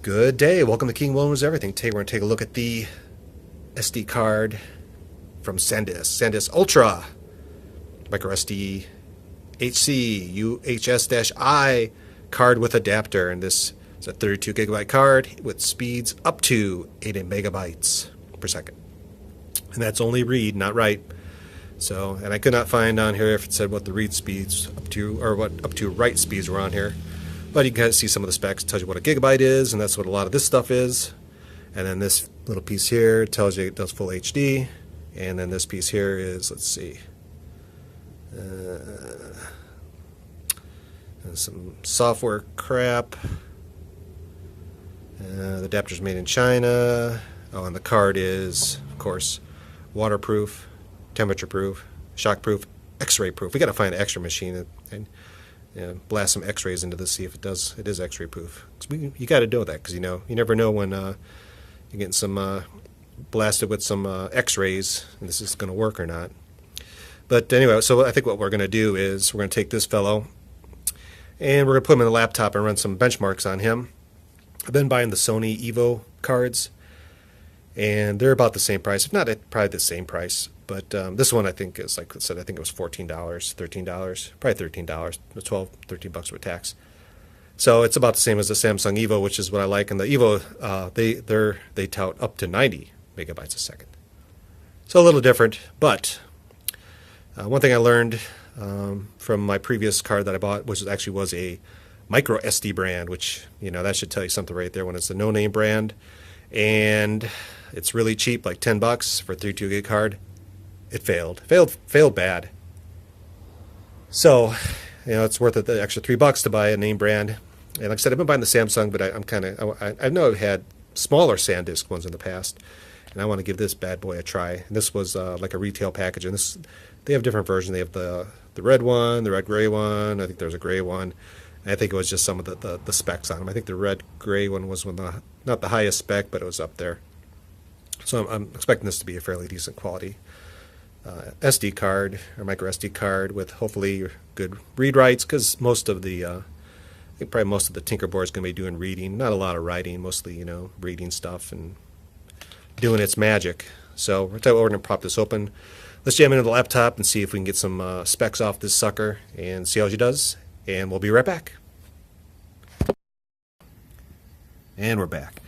Good day. Welcome to King Williams Everything. Today we're going to take a look at the SD card from SanDisk Ultra microSDHC UHS-I card with adapter, and this is a 32GB card with speeds up to 80 megabytes per second, and that's only read, not write. So, and I could not find on here if it said what the read speeds up to or what up to write speeds were on here. But you can kind of see some of the specs. It tells you what a gigabyte is, and that's what a lot of this stuff is. And then this little piece here tells you it does full HD. And then this piece here is, let's see, some software crap. The adapter's made in China. Oh, and the card is, of course, waterproof, temperature proof, shock proof, X-ray proof. We got to find an X-ray machine and blast some X-rays into this, see if it is X-ray proof. You got to know that, because you never know when you're getting some blasted with some X-rays and this is going to work or not. But anyway, so I think what we're going to do is we're going to take this fellow and we're going to put him in the laptop and run some benchmarks on him. I've been buying the Sony Evo cards, and they're about the same price, if not probably the same price. But this one I think is, like I said, I think it was $14, $13, probably $13, $13 bucks with tax. So it's about the same as the Samsung Evo, which is what I like. And the Evo, they tout up to 90 megabytes a second. So a little different, but one thing I learned from my previous card that I bought, which actually was a microSD brand, which, that should tell you something right there when it's a no-name brand. And it's really cheap, like 10 bucks for a 32GB card. It failed bad. So, it's worth it the extra $3 to buy a name brand. And like I said, I've been buying the Samsung, but I know I've had smaller SanDisk ones in the past, and I want to give this bad boy a try. And this was like a retail package, and they have different versions. They have the red one, the red gray one. I think there's a gray one. And I think it was just some of the specs on them. I think the red gray one was not the highest spec, but it was up there. So I'm expecting this to be a fairly decent quality SD card or micro SD card with hopefully good read writes, because most of the I think probably most of the Tinkerboard is going to be doing reading, not a lot of writing, mostly reading stuff and doing its magic. So we're going to prop this open. Let's jam into the laptop and see if we can get some specs off this sucker and see how she does. And we'll be right back. And we're back.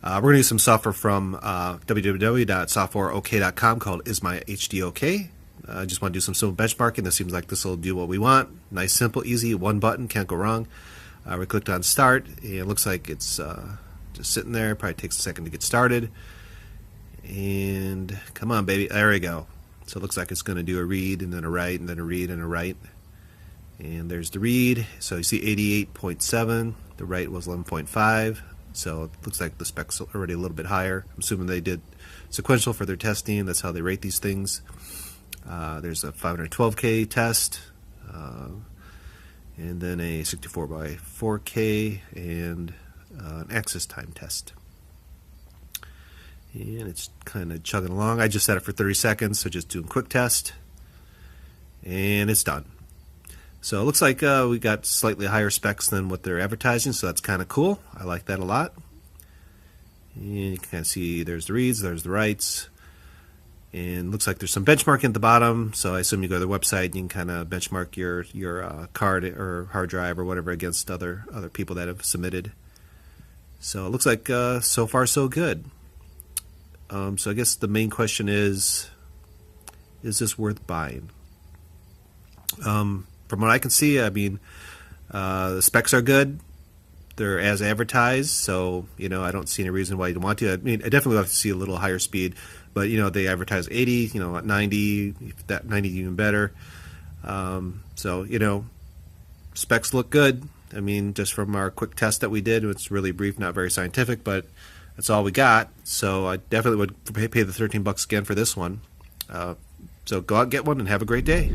We're going to use some software from www.softwareok.com called IsMyHDOK. I just want to do some simple benchmarking. This seems like this will do what we want. Nice, simple, easy, one button, can't go wrong. We clicked on Start, and it looks like it's just sitting there. Probably takes a second to get started. And come on, baby. There we go. So it looks like it's going to do a read, and then a write, and then a read, and a write. And there's the read. So you see 88.7. The write was 11.5. So it looks like the specs are already a little bit higher. I'm assuming they did sequential for their testing. That's how they rate these things. There's a 512K test, and then a 64 by 4K, and an access time test. And it's kind of chugging along. I just set it for 30 seconds, so just doing quick test. And it's done. So it looks like we got slightly higher specs than what they're advertising, so that's kind of cool. I like that a lot. And you can kind of see there's the reads, there's the writes, and looks like there's some benchmarking at the bottom. So I assume you go to their website and you can kind of benchmark your card or hard drive or whatever against other people that have submitted. So it looks like so far so good. So I guess the main question is this worth buying? From what I can see, I mean, the specs are good. They're as advertised, so I don't see any reason why you'd want to. I mean, I definitely like to see a little higher speed, but they advertise 80, at 90, that 90 even better. So specs look good. I mean, just from our quick test that we did, it's really brief, not very scientific, but that's all we got. So I definitely would pay the $13 again for this one. So go out and get one and have a great day.